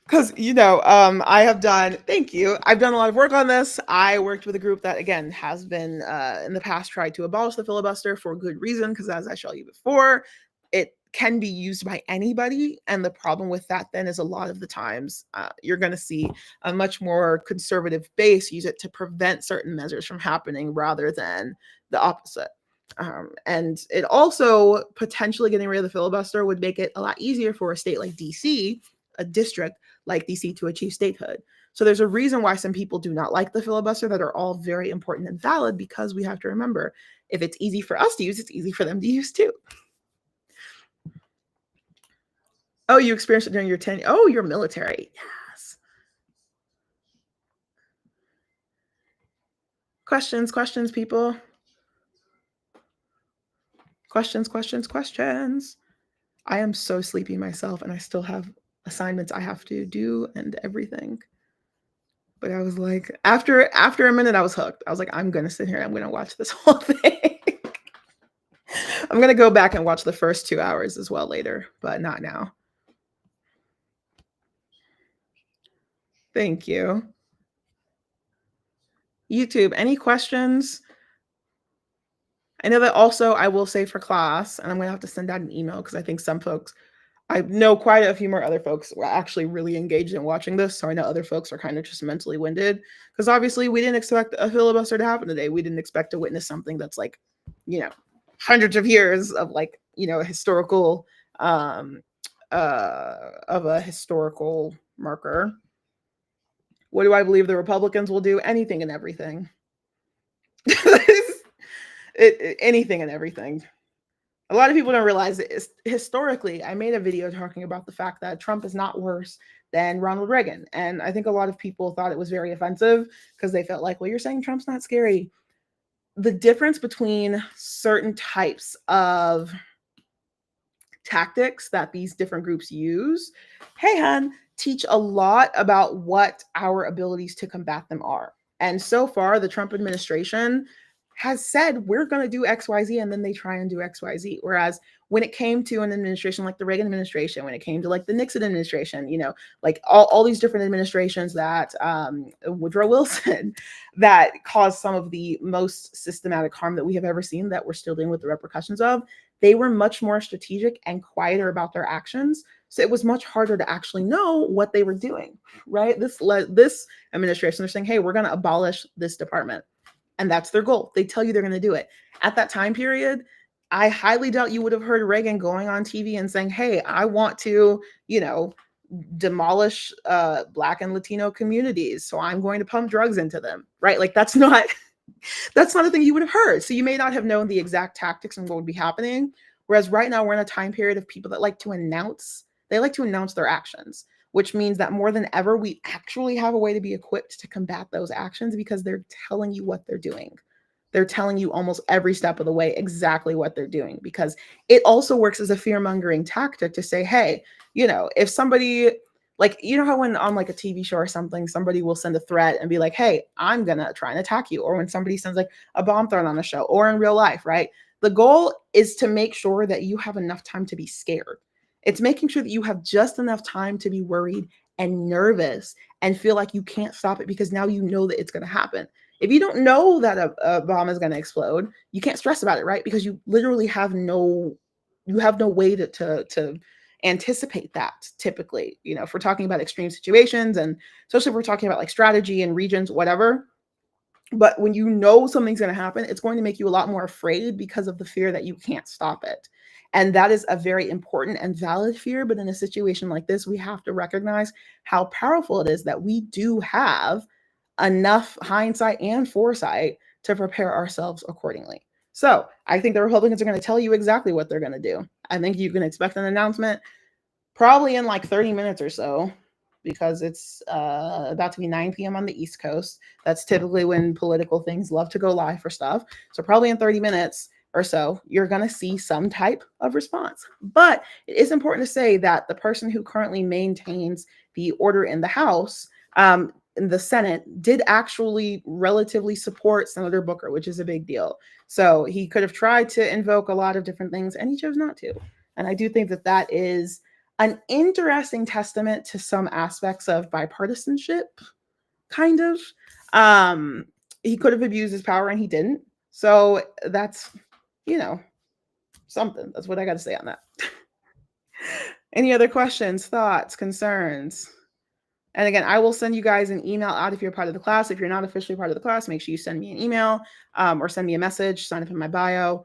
Because, I have done, thank you. I've done a lot of work on this. I worked with a group that, again, has been in the past tried to abolish the filibuster for good reason, because as I showed you before, it can be used by anybody. And the problem with that then is a lot of the times you're going to see a much more conservative base use it to prevent certain measures from happening rather than the opposite. And it also potentially getting rid of the filibuster would make it a lot easier for a state like DC, a district like DC, to achieve statehood. So there's a reason why some people do not like the filibuster that are all very important and valid, because we have to remember, if it's easy for us to use, it's easy for them to use too. Oh, you experienced it during your tenure. Oh, you're military. Yes. Questions, people. Questions. I am so sleepy myself, and I still have assignments I have to do and everything. But I was like, after a minute, I was hooked. I was like, I'm going to sit here. I'm going to watch this whole thing. I'm going to go back and watch the first 2 hours as well later, but not now. Thank you. YouTube, any questions? I know that also I will say for class, and I'm going to have to send out an email because I think some folks, I know quite a few more other folks were actually really engaged in watching this. So I know other folks are kind of just mentally winded, because obviously we didn't expect a filibuster to happen today. We didn't expect to witness something that's like, hundreds of years of like, a historical, of a historical marker. What do I believe the Republicans will do? Anything and everything. Anything and everything. A lot of people don't realize it. Historically, I made a video talking about the fact that Trump is not worse than Ronald Reagan. And I think a lot of people thought it was very offensive because they felt like, well, you're saying Trump's not scary. The difference between certain types of tactics that these different groups use, hey, hun, teach a lot about what our abilities to combat them are. And so far, the Trump administration has said, we're going to do XYZ, and then they try and do XYZ. Whereas when it came to an administration like the Reagan administration, when it came to like the Nixon administration, like all these different administrations that Woodrow Wilson, that caused some of the most systematic harm that we have ever seen, that we're still dealing with the repercussions of, they were much more strategic and quieter about their actions. So it was much harder to actually know what they were doing, right? This administration, they're saying, hey, we're going to abolish this department. And that's their goal. They tell you they're going to do it. At that time period, I highly doubt you would have heard Reagan going on TV and saying, hey, I want to, demolish Black and Latino communities. So I'm going to pump drugs into them, right? Like that's not a thing you would have heard. So you may not have known the exact tactics and what would be happening. Whereas right now we're in a time period of people that like to announce their actions, which means that more than ever, we actually have a way to be equipped to combat those actions because they're telling you what they're doing. They're telling you almost every step of the way exactly what they're doing, because it also works as a fear-mongering tactic to say, hey, if somebody, like, how when on like a TV show or something, somebody will send a threat and be like, hey, I'm going to try and attack you. Or when somebody sends like a bomb threat on a show or in real life, right? The goal is to make sure that you have enough time to be scared. It's making sure that you have just enough time to be worried and nervous and feel like you can't stop it because now you know that it's going to happen. If you don't know that a bomb is going to explode, you can't stress about it, right? Because you literally have no way to anticipate that typically, if we're talking about extreme situations, and especially if we're talking about like strategy and regions, whatever. But when you know something's going to happen, it's going to make you a lot more afraid because of the fear that you can't stop it. And that is a very important and valid fear. But in a situation like this, we have to recognize how powerful it is that we do have enough hindsight and foresight to prepare ourselves accordingly. So I think the Republicans are going to tell you exactly what they're going to do. I think you can expect an announcement probably in like 30 minutes or so, because it's about to be 9 p.m. on the East Coast. That's typically when political things love to go live for stuff. So probably in 30 minutes or so, you're going to see some type of response. But it is important to say that the person who currently maintains the order in the House, in the Senate, did actually relatively support Senator Booker, which is a big deal. So he could have tried to invoke a lot of different things, and he chose not to. And I do think that that is an interesting testament to some aspects of bipartisanship, kind of. He could have abused his power and he didn't. So that's, something. That's what I got to say on that. Any other questions, thoughts, concerns? And again, I will send you guys an email out if you're part of the class. If you're not officially part of the class, make sure you send me an email or send me a message, sign up in my bio,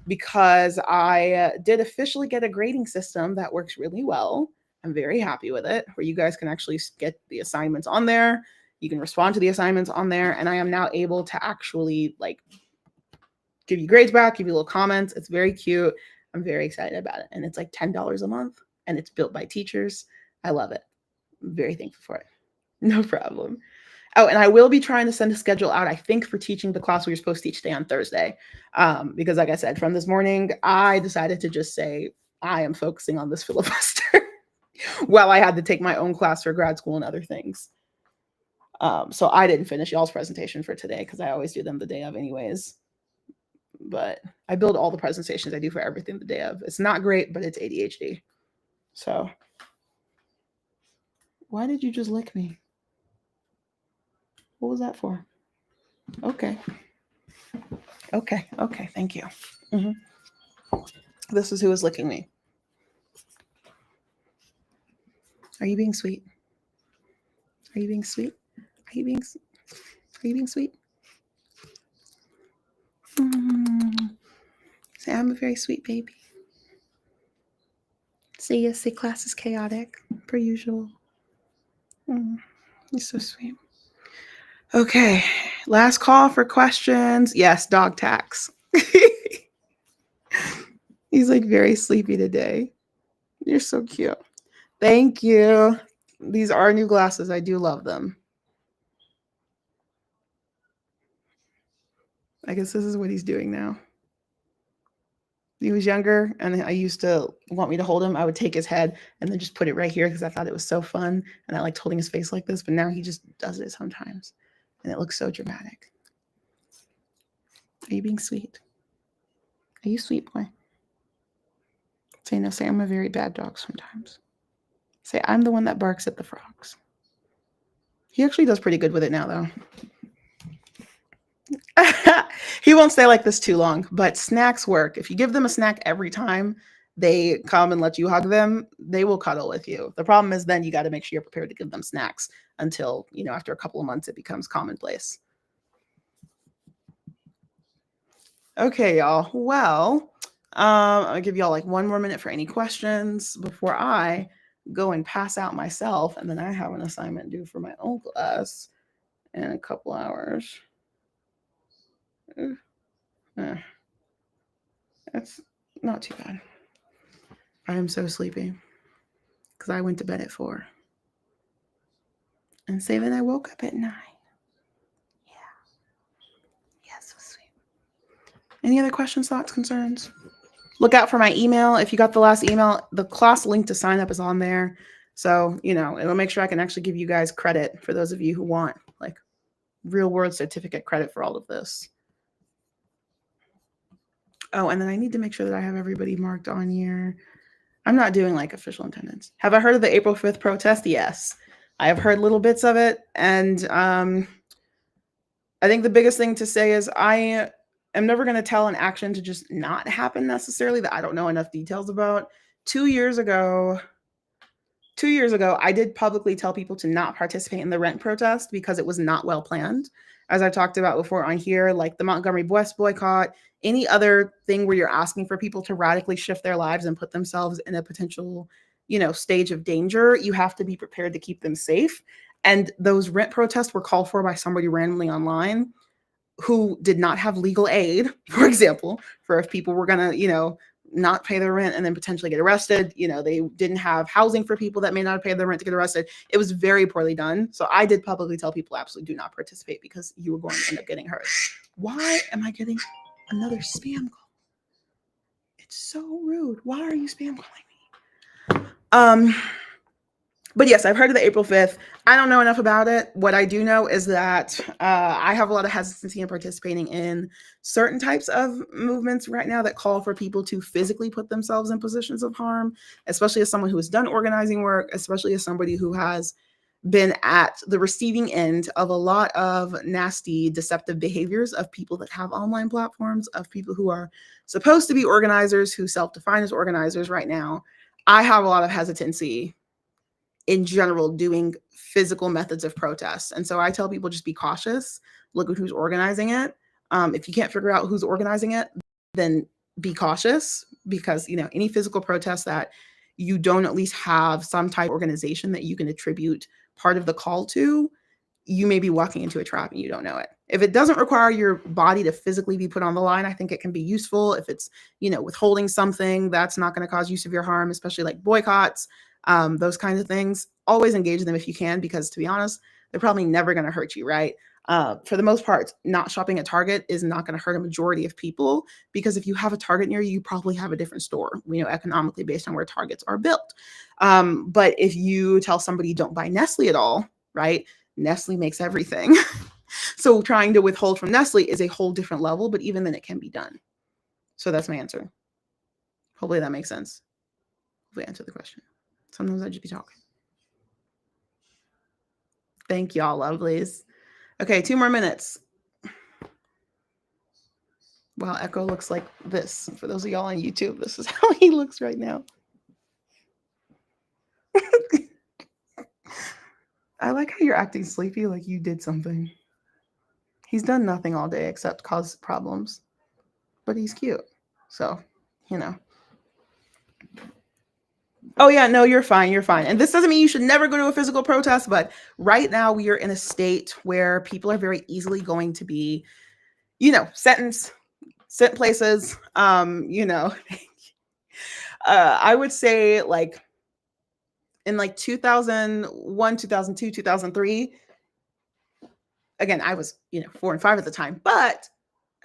because I did officially get a grading system that works really well. I'm very happy with it, where you guys can actually get the assignments on there. You can respond to the assignments on there. And I am now able to actually like give you grades back, give you little comments. It's very cute. I'm very excited about it. And it's like $10 a month and it's built by teachers. I love it. I'm very thankful for it. No problem. Oh, and I will be trying to send a schedule out, I think, for teaching the class we were supposed to teach today on Thursday. Because like I said, from this morning, I decided to just say, I am focusing on this filibuster while I had to take my own class for grad school and other things. So I didn't finish y'all's presentation for today because I always do them the day of anyways. But I build all the presentations I do for everything the day of. It's not great, but it's ADHD. So why did you just lick me? What was that for? Okay. Thank you. Mm-hmm. This is who is licking me. Are you being sweet? Are you being sweet? Are you being sweet? Say, I'm a very sweet baby. Say, yes, say class is chaotic, per usual. You're so sweet. Okay, last call for questions. Yes, dog tax. He's like very sleepy today. You're so cute. Thank you. These are new glasses. I do love them. I guess this is what he's doing now. He was younger, and I used to want me to hold him. I would take his head and then just put it right here because I thought it was so fun, and I liked holding his face like this. But now he just does it sometimes, and it looks so dramatic. Are you being sweet? Are you sweet boy? Say no. Say I'm a very bad dog sometimes. Say I'm the one that barks at the frogs. He actually does pretty good with it now, though. He won't stay like this too long, but snacks work. If you give them a snack every time they come and let you hug them, they will cuddle with you. The problem is then you got to make sure you're prepared to give them snacks until, after a couple of months, it becomes commonplace. Okay, y'all. Well, I'll give y'all like one more minute for any questions before I go and pass out myself. And then I have an assignment due for my own class in a couple hours. That's not too bad. I am so sleepy because I went to bed at 4 and say then I woke up at 9. Yeah, so sweet. Any other questions, thoughts, concerns? Look out for my email. If you got the last email, the class link to sign up is on there. So, it'll make sure I can actually give you guys credit for those of you who want like real world certificate credit for all of this. Oh, and then I need to make sure that I have everybody marked on here. I'm not doing like official attendance. Have I heard of the April 5th protest? Yes. I have heard little bits of it. And I think the biggest thing to say is I am never going to tell an action to just not happen necessarily that I don't know enough details about. 2 years ago, I did publicly tell people to not participate in the rent protest because it was not well planned. As I talked about before on here, like the Montgomery West boycott, any other thing where you're asking for people to radically shift their lives and put themselves in a potential, stage of danger, you have to be prepared to keep them safe. And those rent protests were called for by somebody randomly online who did not have legal aid, for example, for if people were going to, not pay their rent and then potentially get arrested. They didn't have housing for people that may not have paid their rent to get arrested. It was very poorly done. So I did publicly tell people absolutely do not participate because you were going to end up getting hurt. Why am I getting another spam call? It's so rude. Why are you spam calling me? But yes, I've heard of the April 5th. I don't know enough about it. What I do know is that I have a lot of hesitancy in participating in certain types of movements right now that call for people to physically put themselves in positions of harm, especially as someone who has done organizing work, especially as somebody who has been at the receiving end of a lot of nasty, deceptive behaviors of people that have online platforms, of people who are supposed to be organizers, who self-define as organizers right now. I have a lot of hesitancy in general doing physical methods of protest. And so I tell people just be cautious, look at who's organizing it. If you can't figure out who's organizing it, then be cautious because, any physical protest that you don't at least have some type of organization that you can attribute part of the call to, you may be walking into a trap and you don't know it. If it doesn't require your body to physically be put on the line, I think it can be useful. If it's, withholding something, that's not going to cause you severe harm, especially like boycotts, those kinds of things. Always engage them if you can, because to be honest, they're probably never going to hurt you, right? For the most part, not shopping at Target is not going to hurt a majority of people, because if you have a Target near you, you probably have a different store, economically based on where Targets are built. But if you tell somebody don't buy Nestle at all, right? Nestle makes everything. So trying to withhold from Nestle is a whole different level, but even then it can be done. So that's my answer. Hopefully that makes sense. Hopefully I answered the question. Sometimes I just be talking. Thank y'all, lovelies. Okay, 2 more minutes. Wow, Echo looks like this. For those of y'all on YouTube, this is how he looks right now. I like how you're acting sleepy, like you did something. He's done nothing all day except cause problems, but he's cute. So, Oh yeah, no, you're fine. You're fine. And this doesn't mean you should never go to a physical protest, but right now we are in a state where people are very easily going to be, sent places, I would say like in like 2001, 2002, 2003. Again, I was, 4 and 5 at the time, but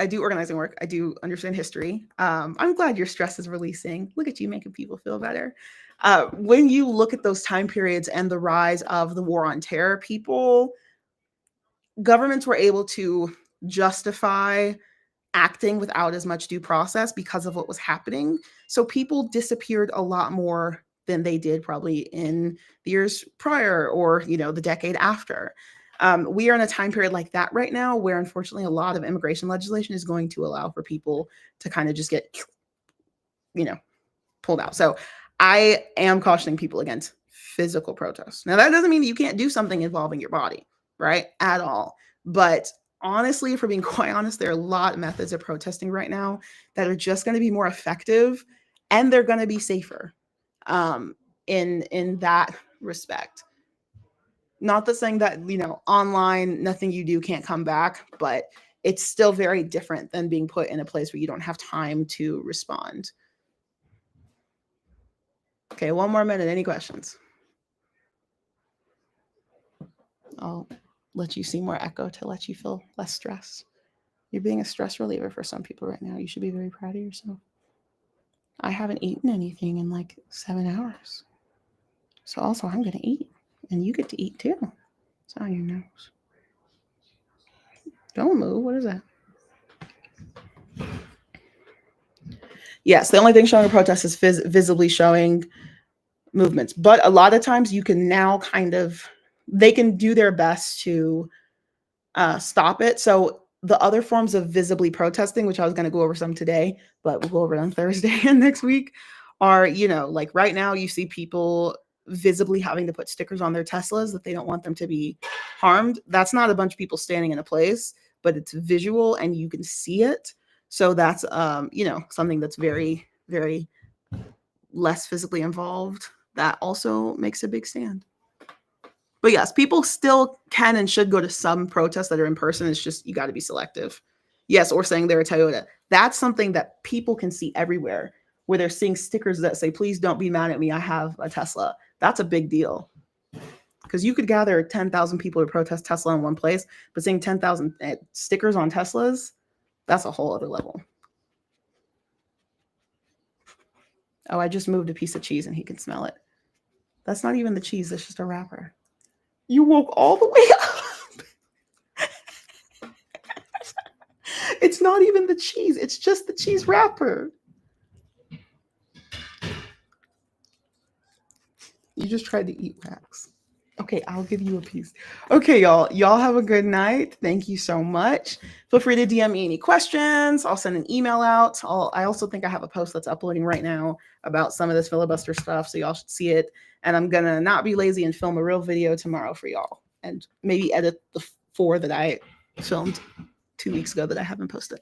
I do organizing work. I do understand history. I'm glad your stress is releasing. Look at you making people feel better. When you look at those time periods and the rise of the war on terror, governments were able to justify acting without as much due process because of what was happening. So people disappeared a lot more than they did probably in the years prior or, the decade after. We are in a time period like that right now where unfortunately a lot of immigration legislation is going to allow for people to kind of just get, pulled out. So I am cautioning people against physical protests. Now, that doesn't mean that you can't do something involving your body, right? At all. But honestly, if we're being quite honest, there are a lot of methods of protesting right now that are just going to be more effective and they're going to be safer in that respect. Not the saying that, online, nothing you do can't come back, but it's still very different than being put in a place where you don't have time to respond. Okay, one more minute. Any questions? I'll let you see more echo to let you feel less stressed. You're being a stress reliever for some people right now. You should be very proud of yourself. I haven't eaten anything in like 7 hours. So also I'm going to eat. And you get to eat too. It's on your nose. Don't move. What is that? Yes, the only thing showing a protest is visibly showing movements. But a lot of times you can now they can do their best to stop it. So the other forms of visibly protesting, which I was going to go over some today, but we'll go over it on Thursday and next week, are, like right now you see people visibly having to put stickers on their Teslas that they don't want them to be harmed. That's not a bunch of people standing in a place, but it's visual and you can see it. So that's, something that's very, very less physically involved. That also makes a big stand. But yes, people still can and should go to some protests that are in person. It's just you got to be selective. Yes, or saying they're a Toyota. That's something that people can see everywhere, where they're seeing stickers that say, please don't be mad at me, I have a Tesla. That's a big deal. Because you could gather 10,000 people to protest Tesla in one place, but seeing 10,000 stickers on Teslas, that's a whole other level. Oh, I just moved a piece of cheese and he can smell it. That's not even the cheese, that's just a wrapper. You woke all the way up. It's not even the cheese. It's just the cheese wrapper. You just tried to eat wax. Okay, I'll give you a piece. Okay, y'all. Y'all have a good night. Thank you so much. Feel free to DM me any questions. I'll send an email out. I also think I have a post that's uploading right now about some of this filibuster stuff, so y'all should see it. And I'm going to not be lazy and film a real video tomorrow for y'all. And maybe edit the 4 that I filmed 2 weeks ago that I haven't posted.